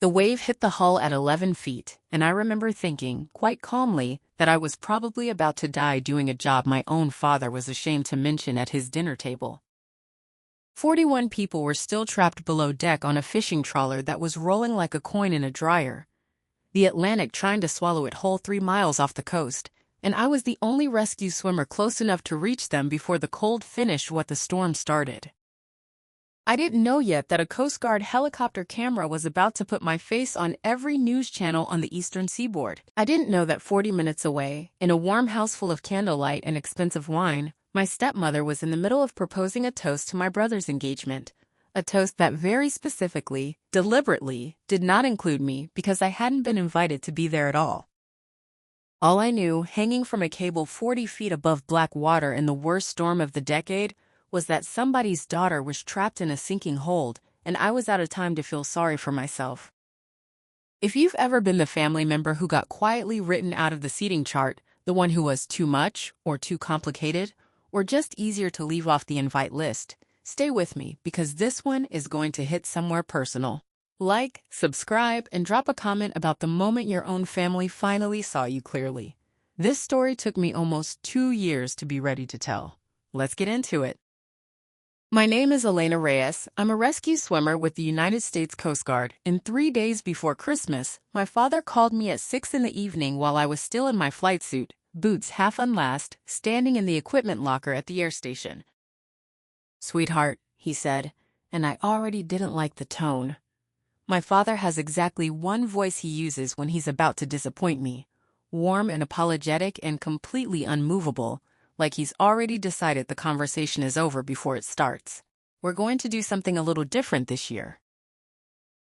The wave hit the hull at 11 feet, and I remember thinking, quite calmly, that I was probably about to die doing a job my own father was ashamed to mention at his dinner table. 41 people were still trapped below deck on a fishing trawler that was rolling like a coin in a dryer, the Atlantic trying to swallow it whole 3 miles off the coast, and I was the only rescue swimmer close enough to reach them before the cold finished what the storm started. I didn't know yet that a Coast Guard helicopter camera was about to put my face on every news channel on the eastern seaboard. I didn't know that 40 minutes away, in a warm house full of candlelight and expensive wine, my stepmother was in the middle of proposing a toast to my brother's engagement. A toast that very specifically, deliberately, did not include me because I hadn't been invited to be there at all. All I knew, hanging from a cable 40 feet above black water in the worst storm of the decade, was that somebody's daughter was trapped in a sinking hold, and I was out of time to feel sorry for myself. If you've ever been the family member who got quietly written out of the seating chart, the one who was too much, or too complicated, or just easier to leave off the invite list, stay with me because this one is going to hit somewhere personal. Like, subscribe, and drop a comment about the moment your own family finally saw you clearly. This story took me almost 2 years to be ready to tell. Let's get into it. My name is Elena Reyes. I'm a rescue swimmer with the United States Coast Guard, and 3 days before Christmas, my father called me at 6 in the evening while I was still in my flight suit, boots half unlaced, standing in the equipment locker at the air station. "Sweetheart," he said, and I already didn't like the tone. My father has exactly one voice he uses when he's about to disappoint me, warm and apologetic and completely unmovable, like he's already decided the conversation is over before it starts. "We're going to do something a little different this year."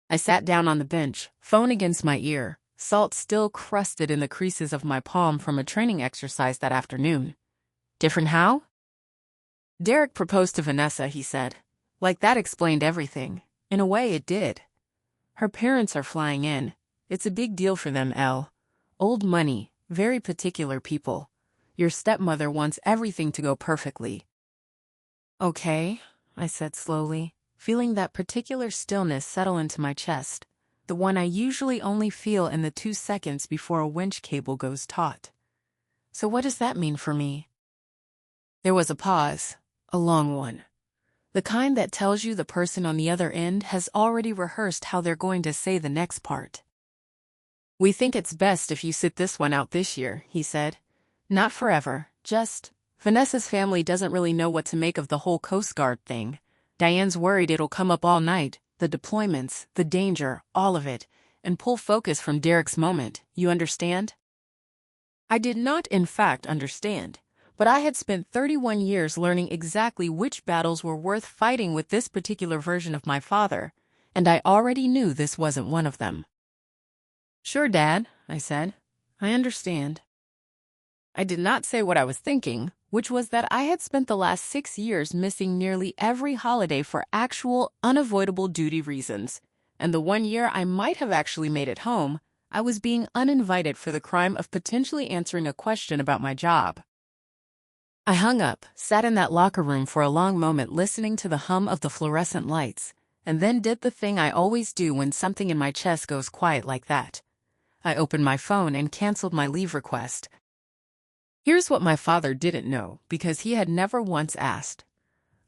I sat down on the bench, phone against my ear, salt still crusted in the creases of my palm from a training exercise that afternoon. "Different how?" "Derek proposed to Vanessa," he said. Like that explained everything. In a way, it did. "Her parents are flying in. It's a big deal for them, Elle. Old money, very particular people. Your stepmother wants everything to go perfectly." "Okay," I said slowly, feeling that particular stillness settle into my chest, the one I usually only feel in the 2 seconds before a winch cable goes taut. "So what does that mean for me?" There was a pause, a long one. The kind that tells you the person on the other end has already rehearsed how they're going to say the next part. "We think it's best if you sit this one out this year," he said. "Not forever, just, Vanessa's family doesn't really know what to make of the whole Coast Guard thing. Diane's worried it'll come up all night, the deployments, the danger, all of it, and pull focus from Derek's moment, you understand?" I did not in fact understand, but I had spent 31 years learning exactly which battles were worth fighting with this particular version of my father, and I already knew this wasn't one of them. "Sure, Dad," I said. "I understand." I did not say what I was thinking, which was that I had spent the last 6 years missing nearly every holiday for actual, unavoidable duty reasons, and the 1 year I might have actually made it home, I was being uninvited for the crime of potentially answering a question about my job. I hung up, sat in that locker room for a long moment listening to the hum of the fluorescent lights, and then did the thing I always do when something in my chest goes quiet like that. I opened my phone and canceled my leave request. Here's what my father didn't know, because he had never once asked.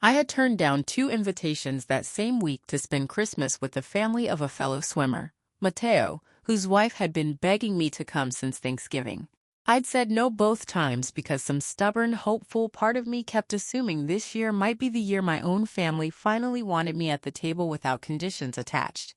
I had turned down 2 invitations that same week to spend Christmas with the family of a fellow swimmer, Mateo, whose wife had been begging me to come since Thanksgiving. I'd said no both times because some stubborn, hopeful part of me kept assuming this year might be the year my own family finally wanted me at the table without conditions attached.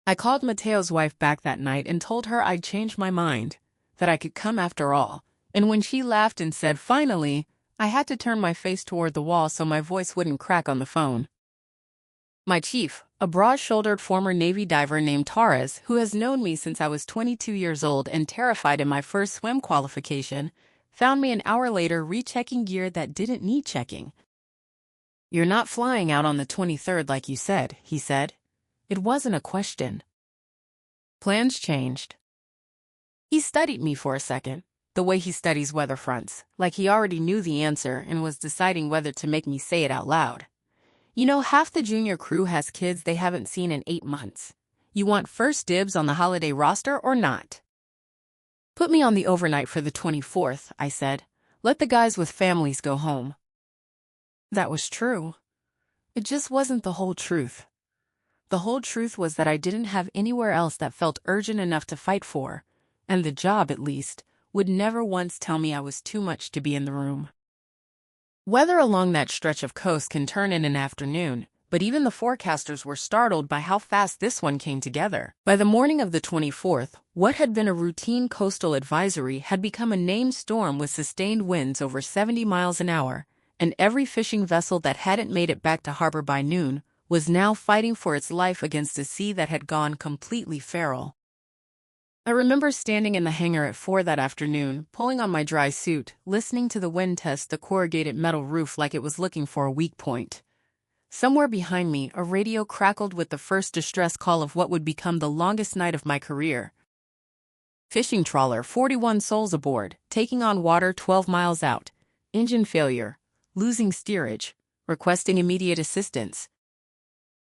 I called Mateo's wife back that night and told her I'd changed my mind, that I could come after all, and when she laughed and said, "Finally," I had to turn my face toward the wall so my voice wouldn't crack on the phone. My chief, a broad-shouldered former Navy diver named Torres, who has known me since I was 22 years old and terrified in my first swim qualification, found me an hour later rechecking gear that didn't need checking. "You're not flying out on the 23rd like you said," he said. It wasn't a question. Plans changed. He studied me for a second, the way he studies weather fronts, like he already knew the answer and was deciding whether to make me say it out loud. "You know, half the junior crew has kids they haven't seen in 8 months. You want first dibs on the holiday roster or not? Put me on the overnight for the 24th, I said. Let the guys with families go home. That was true. It just wasn't the whole truth. The whole truth was that I didn't have anywhere else that felt urgent enough to fight for, and the job, at least, would never once tell me I was too much to be in the room. Weather along that stretch of coast can turn in an afternoon, but even the forecasters were startled by how fast this one came together. By the morning of the 24th, what had been a routine coastal advisory had become a named storm with sustained winds over 70 miles an hour, and every fishing vessel that hadn't made it back to harbor by noon was now fighting for its life against a sea that had gone completely feral. I remember standing in the hangar at 4 that afternoon, pulling on my dry suit, listening to the wind test the corrugated metal roof like it was looking for a weak point. Somewhere behind me, a radio crackled with the first distress call of what would become the longest night of my career. Fishing trawler, 41 souls aboard, taking on water 12 miles out. Engine failure, losing steerage, requesting immediate assistance.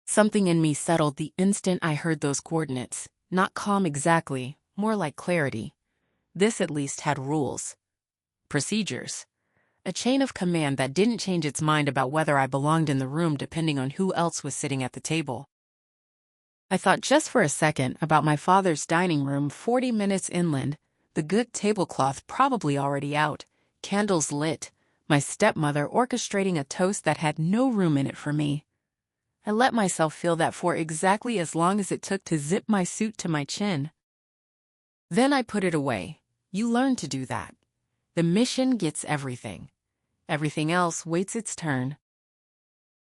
Something in me settled the instant I heard those coordinates. Not calm exactly, more like clarity. This at least had rules. Procedures. A chain of command that didn't change its mind about whether I belonged in the room depending on who else was sitting at the table. I thought just for a second about my father's dining room 40 minutes inland, the good tablecloth probably already out, candles lit, my stepmother orchestrating a toast that had no room in it for me. I let myself feel that for exactly as long as it took to zip my suit to my chin. Then I put it away. You learn to do that. The mission gets everything. Everything else waits its turn.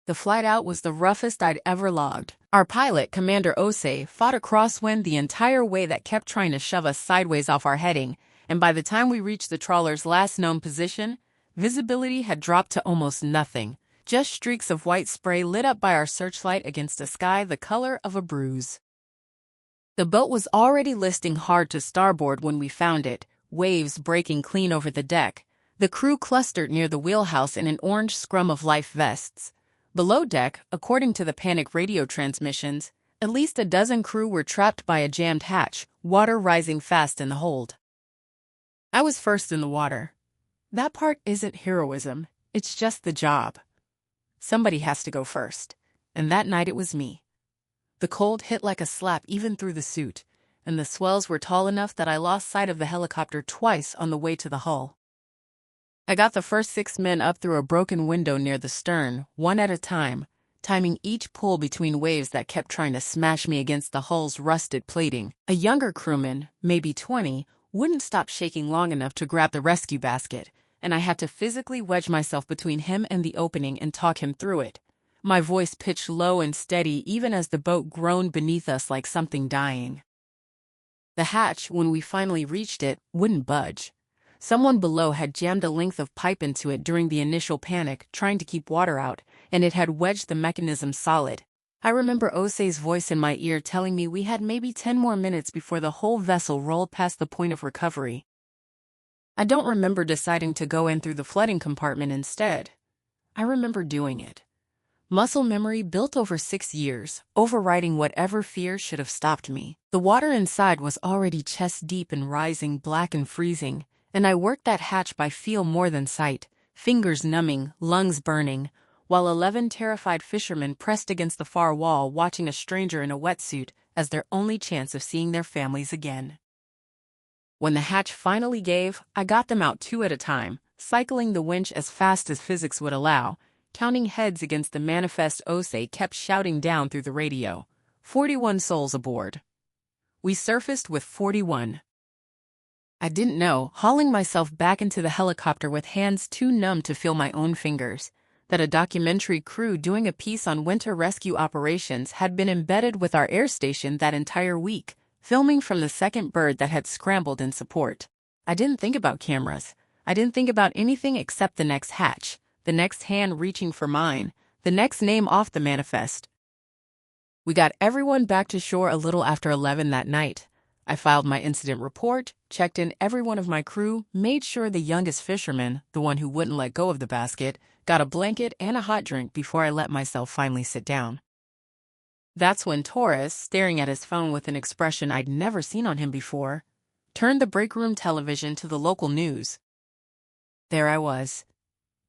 The flight out was the roughest I'd ever logged. Our pilot, Commander Osei, fought a crosswind the entire way that kept trying to shove us sideways off our heading, and by the time we reached the trawler's last known position, visibility had dropped to almost nothing. Just streaks of white spray lit up by our searchlight against a sky the color of a bruise. The boat was already listing hard to starboard when we found it, waves breaking clean over the deck. The crew clustered near the wheelhouse in an orange scrum of life vests. Below deck, according to the panic radio transmissions, at least a dozen crew were trapped by a jammed hatch, water rising fast in the hold. I was first in the water. That part isn't heroism, it's just the job. Somebody has to go first, and that night it was me. The cold hit like a slap even through the suit, and the swells were tall enough that I lost sight of the helicopter twice on the way to the hull. I got the first 6 men up through a broken window near the stern, one at a time, timing each pull between waves that kept trying to smash me against the hull's rusted plating. A younger crewman, maybe 20, wouldn't stop shaking long enough to grab the rescue basket, and I had to physically wedge myself between him and the opening and talk him through it. My voice pitched low and steady even as the boat groaned beneath us like something dying. The hatch, when we finally reached it, wouldn't budge. Someone below had jammed a length of pipe into it during the initial panic, trying to keep water out, and it had wedged the mechanism solid. I remember Osei's voice in my ear telling me we had maybe 10 more minutes before the whole vessel rolled past the point of recovery. I don't remember deciding to go in through the flooding compartment instead. I remember doing it. Muscle memory built over 6 years, overriding whatever fear should have stopped me. The water inside was already chest deep and rising black and freezing, and I worked that hatch by feel more than sight, fingers numbing, lungs burning, while 11 terrified fishermen pressed against the far wall watching a stranger in a wetsuit as their only chance of seeing their families again. When the hatch finally gave, I got them out 2 at a time, cycling the winch as fast as physics would allow. Counting heads against the manifest Osei kept shouting down through the radio. 41 souls aboard. We surfaced with 41. I didn't know, hauling myself back into the helicopter with hands too numb to feel my own fingers, that a documentary crew doing a piece on winter rescue operations had been embedded with our air station that entire week, filming from the second bird that had scrambled in support. I didn't think about cameras. I didn't think about anything except the next hatch, the next hand reaching for mine, the next name off the manifest. We got everyone back to shore a little after 11 that night. I filed my incident report, checked in every one of my crew, made sure the youngest fisherman, the one who wouldn't let go of the basket, got a blanket and a hot drink before I let myself finally sit down. That's when Torres, staring at his phone with an expression I'd never seen on him before, turned the break room television to the local news. There I was,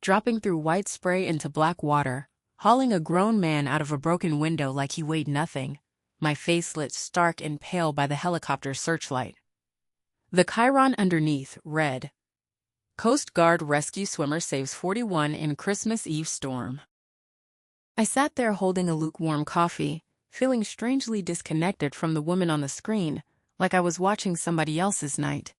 dropping through white spray into black water, hauling a grown man out of a broken window like he weighed nothing, my face lit stark and pale by the helicopter's searchlight. The chyron underneath read, Coast Guard rescue swimmer saves 41 in Christmas Eve storm. I sat there holding a lukewarm coffee, feeling strangely disconnected from the woman on the screen, like I was watching somebody else's night.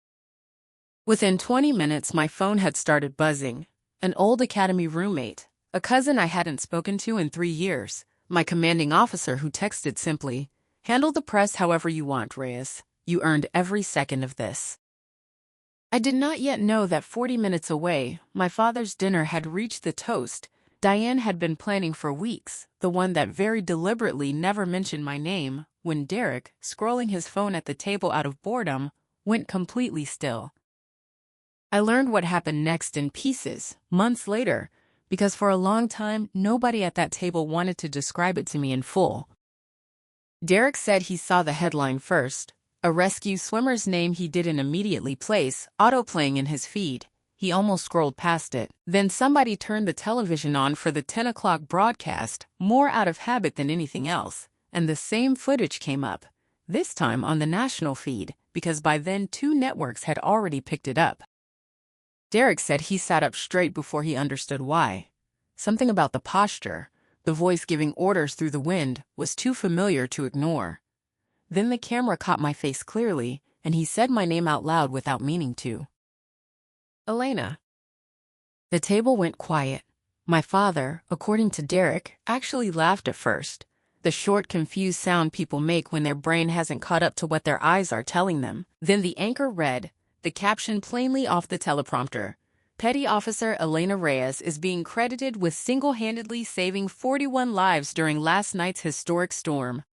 Within 20 minutes, my phone had started buzzing. An old academy roommate, a cousin I hadn't spoken to in 3 years, my commanding officer who texted simply, "Handle the press however you want, Reyes. You earned every second of this." I did not yet know that 40 minutes away, my father's dinner had reached the toast Diane had been planning for weeks, the one that very deliberately never mentioned my name, when Derek, scrolling his phone at the table out of boredom, went completely still. I learned what happened next in pieces, months later, because for a long time, nobody at that table wanted to describe it to me in full. Derek said he saw the headline first, a rescue swimmer's name he didn't immediately place, autoplaying in his feed. He almost scrolled past it. Then somebody turned the television on for the 10 o'clock broadcast, more out of habit than anything else, and the same footage came up, this time on the national feed, because by then 2 networks had already picked it up. Derek said he sat up straight before he understood why. Something about the posture, the voice giving orders through the wind, was too familiar to ignore. Then the camera caught my face clearly, and he said my name out loud without meaning to. Elena. The table went quiet. My father, according to Derek, actually laughed at first, the short, confused sound people make when their brain hasn't caught up to what their eyes are telling them. Then the anchor read, the caption plainly off the teleprompter, Petty Officer Elena Reyes is being credited with single-handedly saving 41 lives during last night's historic storm.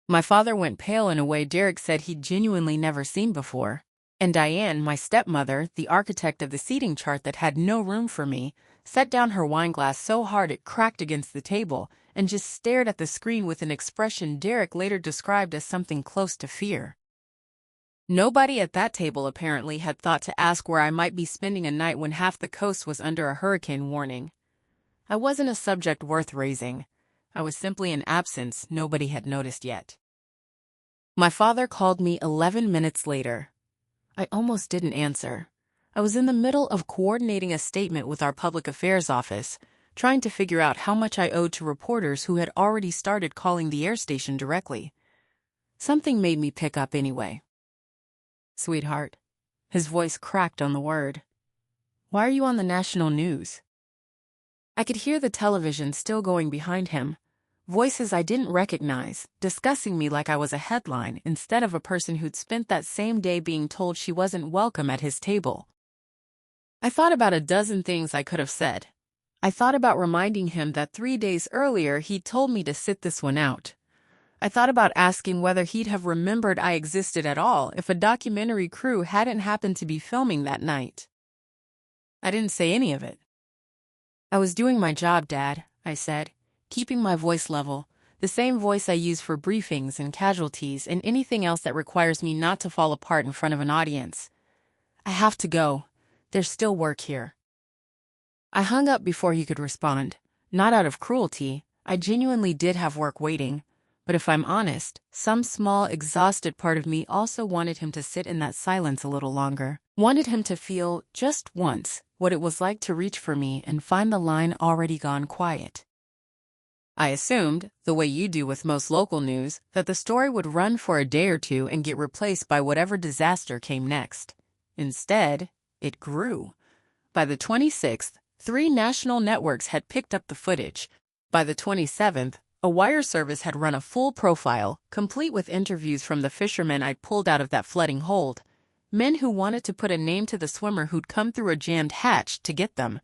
My father went pale in a way Derek said he'd genuinely never seen before. And Diane, my stepmother, the architect of the seating chart that had no room for me, set down her wine glass so hard it cracked against the table and just stared at the screen with an expression Derek later described as something close to fear. Nobody at that table apparently had thought to ask where I might be spending a night when half the coast was under a hurricane warning. I wasn't a subject worth raising. I was simply an absence nobody had noticed yet. My father called me 11 minutes later. I almost didn't answer. I was in the middle of coordinating a statement with our public affairs office, trying to figure out how much I owed to reporters who had already started calling the air station directly. Something made me pick up anyway. Sweetheart. His voice cracked on the word. Why are you on the national news? I could hear the television still going behind him. Voices I didn't recognize, discussing me like I was a headline instead of a person who'd spent that same day being told she wasn't welcome at his table. I thought about a dozen things I could have said. I thought about reminding him that 3 days earlier he'd told me to sit this one out. I thought about asking whether he'd have remembered I existed at all if a documentary crew hadn't happened to be filming that night. I didn't say any of it. I was doing my job, Dad, I said, keeping my voice level, the same voice I use for briefings and casualties and anything else that requires me not to fall apart in front of an audience. I have to go. There's still work here. I hung up before he could respond. Not out of cruelty. I genuinely did have work waiting. But if I'm honest, some small, exhausted part of me also wanted him to sit in that silence a little longer. Wanted him to feel, just once, what it was like to reach for me and find the line already gone quiet. I assumed, the way you do with most local news, that the story would run for a day or two and get replaced by whatever disaster came next. Instead, it grew. By the 26th, 3 national networks had picked up the footage. By the 27th, a wire service had run a full profile, complete with interviews from the fishermen I'd pulled out of that flooding hold. Men who wanted to put a name to the swimmer who'd come through a jammed hatch to get them.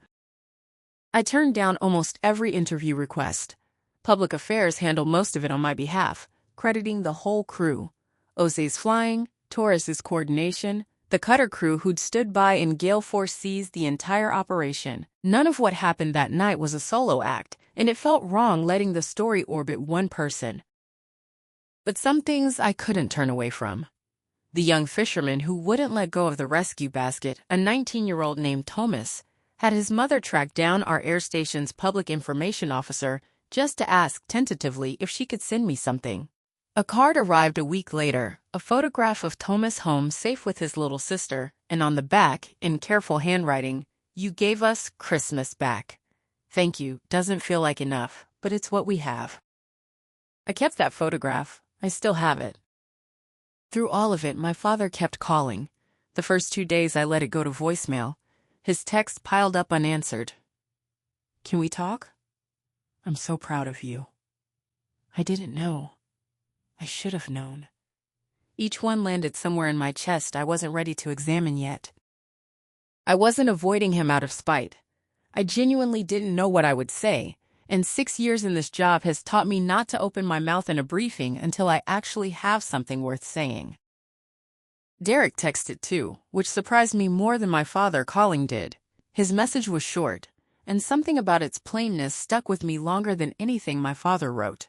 I turned down almost every interview request. Public affairs handled most of it on my behalf, crediting the whole crew. Jose's flying, Torres's coordination, the cutter crew who'd stood by in gale force seas the entire operation. None of what happened that night was a solo act. and it felt wrong letting the story orbit one person. But some things I couldn't turn away from. The young fisherman who wouldn't let go of the rescue basket, a 19-year-old named Thomas, had his mother track down our air station's public information officer just to ask tentatively if she could send me something. A card arrived a week later, a photograph of Thomas home safe with his little sister, and on the back, in careful handwriting, "You gave us Christmas back. Thank you, doesn't feel like enough, but it's what we have." I kept that photograph. I still have it. Through all of it, my father kept calling. The first 2 days I let it go to voicemail. His texts piled up unanswered. "Can we talk? I'm so proud of you. I didn't know. I should have known." Each one landed somewhere in my chest I wasn't ready to examine yet. I wasn't avoiding him out of spite. I genuinely didn't know what I would say, and 6 years in this job has taught me not to open my mouth in a briefing until I actually have something worth saying. Derek texted too, which surprised me more than my father calling did. His message was short, and something about its plainness stuck with me longer than anything my father wrote.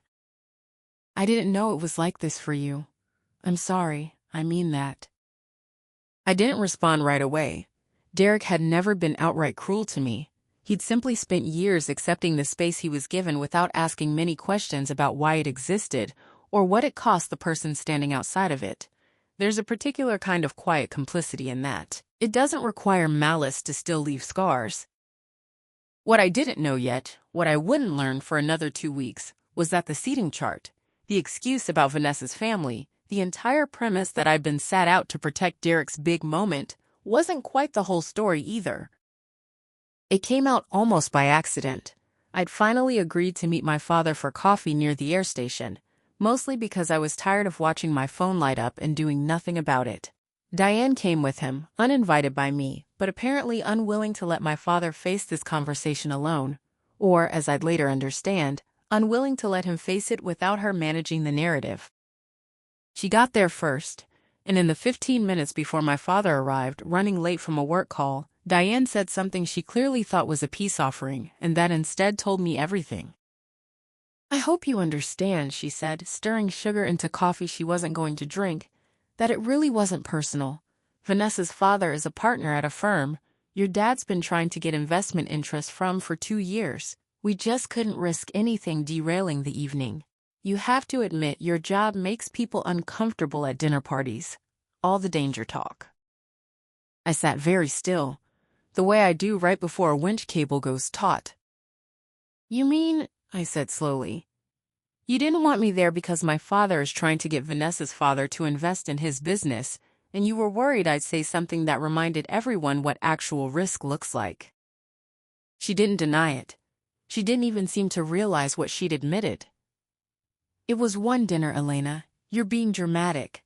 "I didn't know it was like this for you. I'm sorry, I mean that." I didn't respond right away. Derek had never been outright cruel to me. He'd simply spent years accepting the space he was given without asking many questions about why it existed or what it cost the person standing outside of it. There's a particular kind of quiet complicity in that. It doesn't require malice to still leave scars. What I didn't know yet, what I wouldn't learn for another 2 weeks, was that the seating chart, the excuse about Vanessa's family, the entire premise that I'd been sat out to protect Derek's big moment, wasn't quite the whole story either. It came out almost by accident. I'd finally agreed to meet my father for coffee near the air station, mostly because I was tired of watching my phone light up and doing nothing about it. Diane came with him, uninvited by me, but apparently unwilling to let my father face this conversation alone, or, as I'd later understand, unwilling to let him face it without her managing the narrative. She got there first, and in the 15 minutes before my father arrived, running late from a work call, Diane said something she clearly thought was a peace offering, and that instead told me everything. "I hope you understand," she said, stirring sugar into coffee she wasn't going to drink, "that it really wasn't personal. Vanessa's father is a partner at a firm your dad's been trying to get investment interest from for 2 years. We just couldn't risk anything derailing the evening. You have to admit your job makes people uncomfortable at dinner parties. All the danger talk." I sat very still, the way I do right before a winch cable goes taut. "You mean," I said slowly, "you didn't want me there because my father is trying to get Vanessa's father to invest in his business, and you were worried I'd say something that reminded everyone what actual risk looks like." She didn't deny it. She didn't even seem to realize what she'd admitted. "It was one dinner, Elena. You're being dramatic."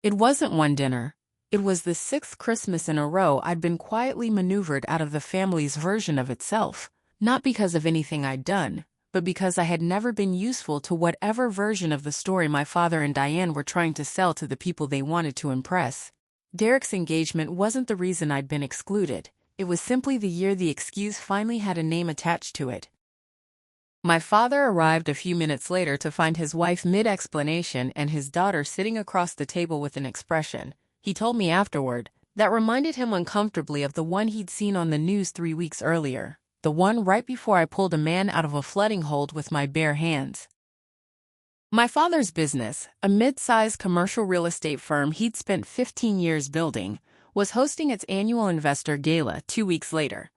It wasn't one dinner. It was the 6th Christmas in a row I'd been quietly maneuvered out of the family's version of itself, not because of anything I'd done, but because I had never been useful to whatever version of the story my father and Diane were trying to sell to the people they wanted to impress. Derek's engagement wasn't the reason I'd been excluded. It was simply the year the excuse finally had a name attached to it. My father arrived a few minutes later to find his wife mid-explanation and his daughter sitting across the table with an expression, he told me afterward, that reminded him uncomfortably of the one he'd seen on the news 3 weeks earlier, the one right before I pulled a man out of a flooding hold with my bare hands. My father's business, a mid-sized commercial real estate firm he'd spent 15 years building, was hosting its annual investor gala 2 weeks later.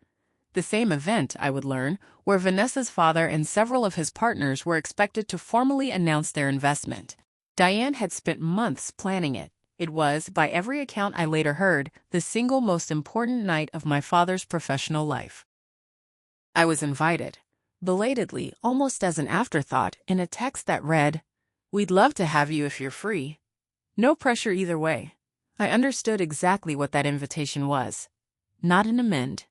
The same event, I would learn, where Vanessa's father and several of his partners were expected to formally announce their investment. Diane had spent months planning it. It was, by every account I later heard, the single most important night of my father's professional life. I was invited, belatedly, almost as an afterthought, in a text that read, "We'd love to have you if you're free." No pressure either way. I understood exactly what that invitation was. Not an amend.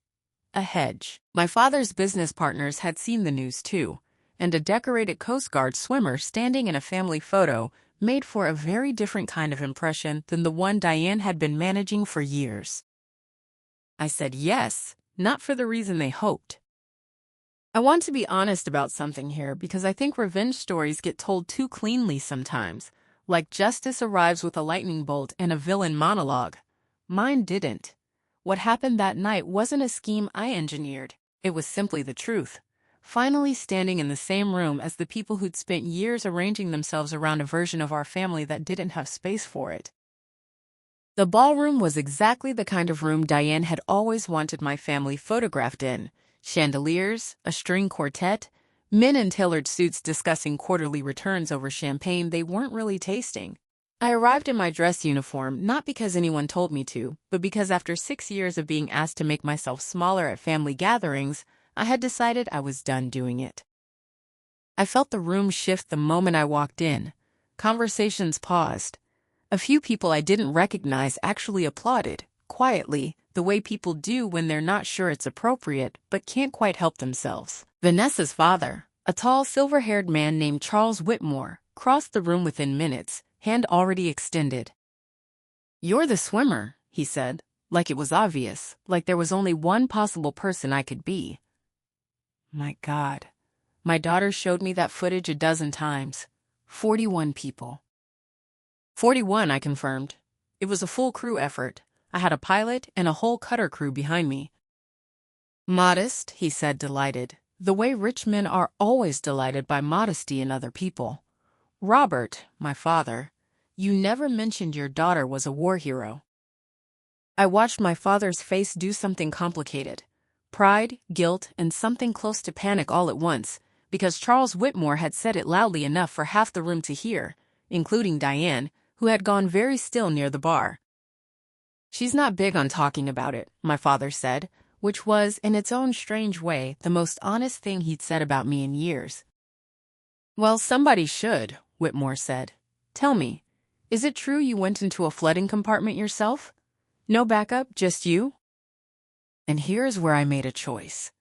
A hedge. My father's business partners had seen the news too, and a decorated Coast Guard swimmer standing in a family photo made for a very different kind of impression than the one Diane had been managing for years. I said yes, not for the reason they hoped. I want to be honest about something here because I think revenge stories get told too cleanly sometimes, like justice arrives with a lightning bolt and a villain monologue. Mine didn't. What happened that night wasn't a scheme I engineered, it was simply the truth. Finally standing in the same room as the people who'd spent years arranging themselves around a version of our family that didn't have space for it. The ballroom was exactly the kind of room Diane had always wanted my family photographed in. Chandeliers, a string quartet, men in tailored suits discussing quarterly returns over champagne they weren't really tasting. I arrived in my dress uniform not because anyone told me to, but because after 6 years of being asked to make myself smaller at family gatherings, I had decided I was done doing it. I felt the room shift the moment I walked in. Conversations paused. A few people I didn't recognize actually applauded, quietly, the way people do when they're not sure it's appropriate but can't quite help themselves. Vanessa's father, a tall silver-haired man named Charles Whitmore, crossed the room within minutes, hand already extended. "You're the swimmer," he said, like it was obvious, like there was only one possible person I could be. My God. My daughter showed me that footage a dozen times. 41 people. 41, I confirmed. It was a full crew effort. I had a pilot and a whole cutter crew behind me. "Modest," he said, delighted, the way rich men are always delighted by modesty in other people. "Robert, my father, you never mentioned your daughter was a war hero." I watched my father's face do something complicated. Pride, guilt, and something close to panic all at once, because Charles Whitmore had said it loudly enough for half the room to hear, including Diane, who had gone very still near the bar. "She's not big on talking about it," my father said, which was, in its own strange way, the most honest thing he'd said about me in years. "Well, somebody should," Whitmore said. "Tell me, is it true you went into a flooding compartment yourself? No backup, just you?" And here's where I made a choice.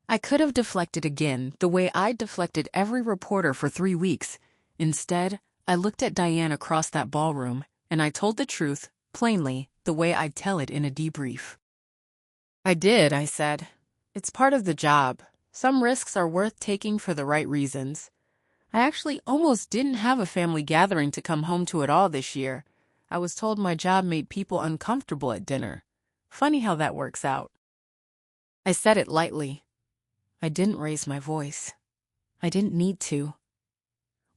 I could have deflected again, the way I'd deflected every reporter for 3 weeks. Instead, I looked at Diane across that ballroom, and I told the truth, plainly, the way I'd tell it in a debrief. "I did," I said. "It's part of the job. Some risks are worth taking for the right reasons. I actually almost didn't have a family gathering to come home to at all this year. I was told my job made people uncomfortable at dinner. Funny how that works out." I said it lightly. I didn't raise my voice. I didn't need to.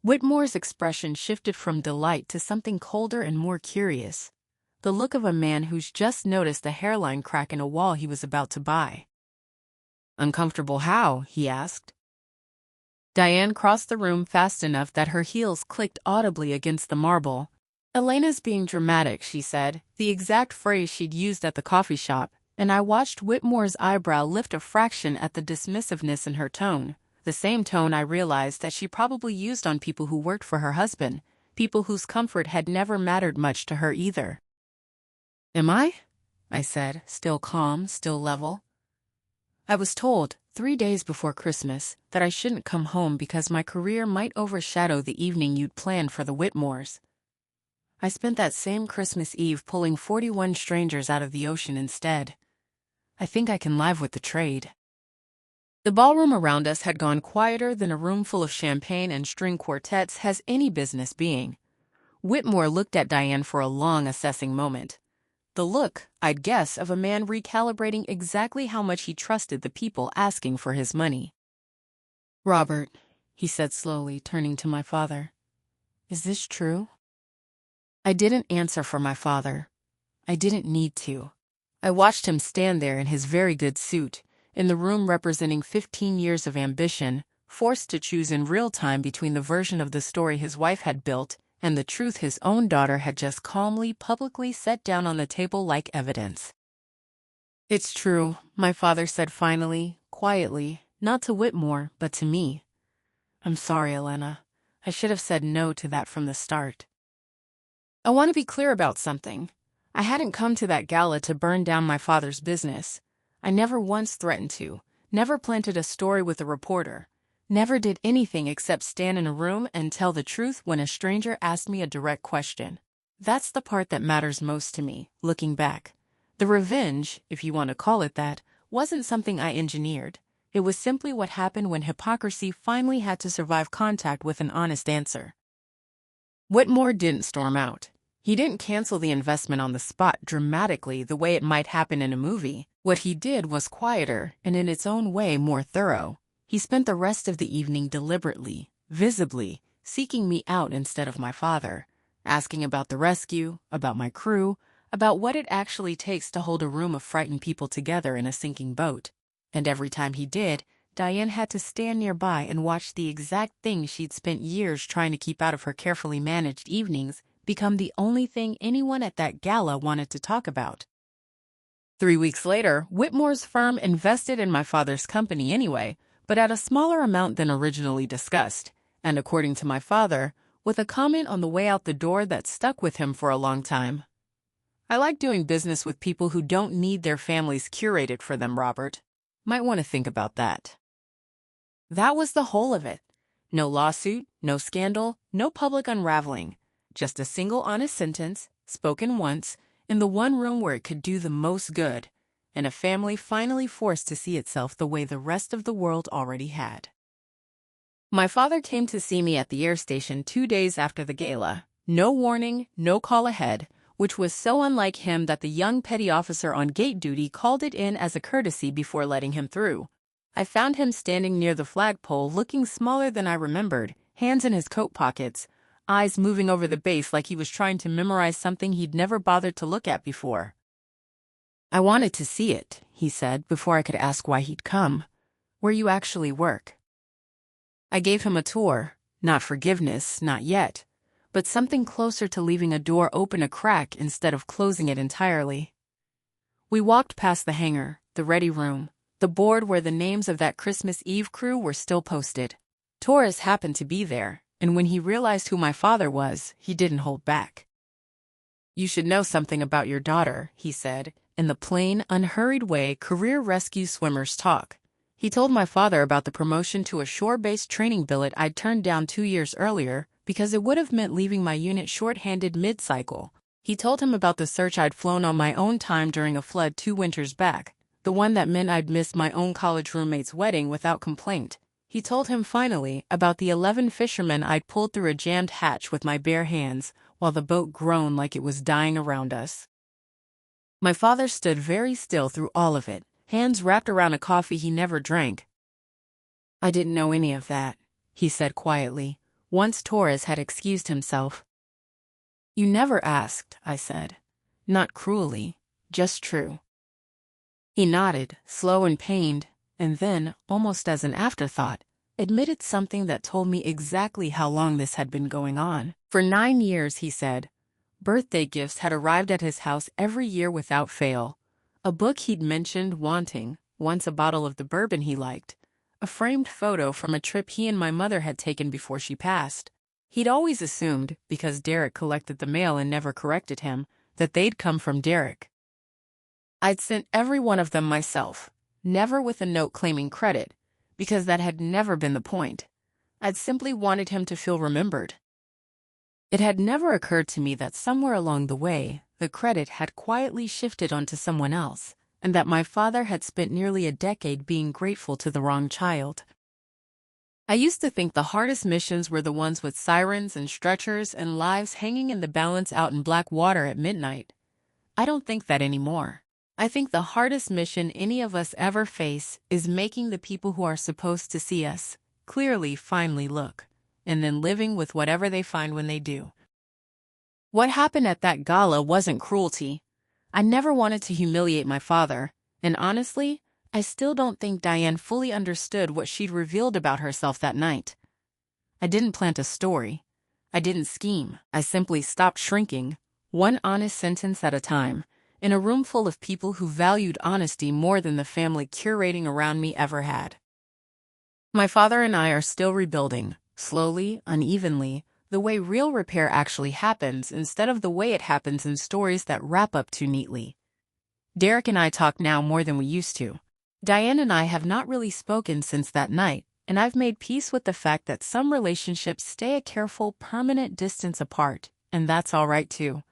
Whitmore's expression shifted from delight to something colder and more curious. The look of a man who's just noticed a hairline crack in a wall he was about to buy. "Uncomfortable how?" he asked. Diane crossed the room fast enough that her heels clicked audibly against the marble. "Elena's being dramatic," she said, the exact phrase she'd used at the coffee shop, and I watched Whitmore's eyebrow lift a fraction at the dismissiveness in her tone, the same tone I realized that she probably used on people who worked for her husband, people whose comfort had never mattered much to her either. "Am I?" I said, still calm, still level. "I was told, 3 days before Christmas, that I shouldn't come home because my career might overshadow the evening you'd planned for the Whitmores. I spent that same Christmas Eve pulling 41 strangers out of the ocean instead. I think I can live with the trade." The ballroom around us had gone quieter than a room full of champagne and string quartets has any business being. Whitmore looked at Diane for a long, assessing moment. The look, I'd guess, of a man recalibrating exactly how much he trusted the people asking for his money. "Robert," he said slowly, turning to my father, "is this true?" I didn't answer for my father. I didn't need to. I watched him stand there in his very good suit, in the room representing 15 years of ambition, forced to choose in real time between the version of the story his wife had built and the truth his own daughter had just calmly, publicly set down on the table like evidence. "It's true," my father said finally, quietly, not to Whitmore, but to me. "I'm sorry, Elena. I should have said no to that from the start." I want to be clear about something. I hadn't come to that gala to burn down my father's business. I never once threatened to, never planted a story with a reporter, never did anything except stand in a room and tell the truth when a stranger asked me a direct question. That's the part that matters most to me, looking back. The revenge, if you want to call it that, wasn't something I engineered. It was simply what happened when hypocrisy finally had to survive contact with an honest answer. Whitmore didn't storm out. He didn't cancel the investment on the spot dramatically the way it might happen in a movie. What he did was quieter and in its own way more thorough. He spent the rest of the evening deliberately, visibly, seeking me out instead of my father, asking about the rescue, about my crew, about what it actually takes to hold a room of frightened people together in a sinking boat. And every time he did, Diane had to stand nearby and watch the exact thing she'd spent years trying to keep out of her carefully managed evenings become the only thing anyone at that gala wanted to talk about. 3 weeks later, Whitmore's firm invested in my father's company anyway, but at a smaller amount than originally discussed, and according to my father, with a comment on the way out the door that stuck with him for a long time. "I like doing business with people who don't need their families curated for them, Robert. Might want to think about that." That was the whole of it. No lawsuit, no scandal, no public unraveling. Just a single honest sentence, spoken once, in the one room where it could do the most good, and a family finally forced to see itself the way the rest of the world already had. My father came to see me at the air station 2 days after the gala. No warning, no call ahead, which was so unlike him that the young petty officer on gate duty called it in as a courtesy before letting him through. I found him standing near the flagpole looking smaller than I remembered, hands in his coat pockets, eyes moving over the base like he was trying to memorize something he'd never bothered to look at before. "I wanted to see it," he said before I could ask why he'd come. "Where you actually work." I gave him a tour, not forgiveness, not yet, but something closer to leaving a door open a crack instead of closing it entirely. We walked past the hangar, the ready room, the board where the names of that Christmas Eve crew were still posted. Torres happened to be there, and when he realized who my father was, he didn't hold back. "You should know something about your daughter," he said, in the plain, unhurried way career rescue swimmers talk. He told my father about the promotion to a shore-based training billet I'd turned down 2 years earlier because it would have meant leaving my unit short-handed mid-cycle. He told him about the search I'd flown on my own time during a flood 2 winters back, the one that meant I'd missed my own college roommate's wedding without complaint. He told him finally about the 11 fishermen I'd pulled through a jammed hatch with my bare hands while the boat groaned like it was dying around us. My father stood very still through all of it, hands wrapped around a coffee he never drank. "I didn't know any of that," he said quietly, once Torres had excused himself. "You never asked," I said. Not cruelly, just true. He nodded, slow and pained, and then, almost as an afterthought, admitted something that told me exactly how long this had been going on. For 9 years, he said, birthday gifts had arrived at his house every year without fail. A book he'd mentioned wanting, once a bottle of the bourbon he liked, a framed photo from a trip he and my mother had taken before she passed. He'd always assumed, because Derek collected the mail and never corrected him, that they'd come from Derek. I'd sent every one of them myself, never with a note claiming credit, because that had never been the point. I'd simply wanted him to feel remembered. It had never occurred to me that somewhere along the way, the credit had quietly shifted onto someone else, and that my father had spent nearly a decade being grateful to the wrong child. I used to think the hardest missions were the ones with sirens and stretchers and lives hanging in the balance out in black water at midnight. I don't think that anymore. I think the hardest mission any of us ever face is making the people who are supposed to see us clearly finally look, and then living with whatever they find when they do. What happened at that gala wasn't cruelty. I never wanted to humiliate my father, and honestly, I still don't think Diane fully understood what she'd revealed about herself that night. I didn't plant a story. I didn't scheme. I simply stopped shrinking, one honest sentence at a time, in a room full of people who valued honesty more than the family curating around me ever had. My father and I are still rebuilding, slowly, unevenly, the way real repair actually happens instead of the way it happens in stories that wrap up too neatly. Derek and I talk now more than we used to. Diane and I have not really spoken since that night, and I've made peace with the fact that some relationships stay a careful, permanent distance apart, and that's all right too.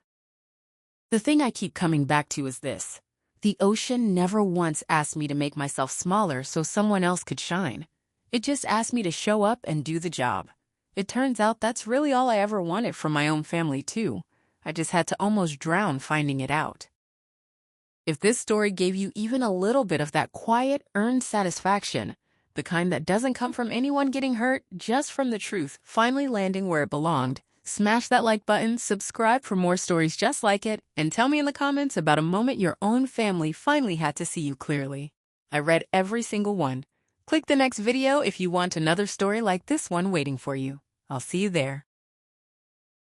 The thing I keep coming back to is this. The ocean never once asked me to make myself smaller so someone else could shine. It just asked me to show up and do the job. It turns out that's really all I ever wanted from my own family, too. I just had to almost drown finding it out. If this story gave you even a little bit of that quiet, earned satisfaction, the kind that doesn't come from anyone getting hurt, just from the truth finally landing where it belonged, smash that like button, subscribe for more stories just like it, and tell me in the comments about a moment your own family finally had to see you clearly. I read every single one. Click the next video if you want another story like this one waiting for you. I'll see you there.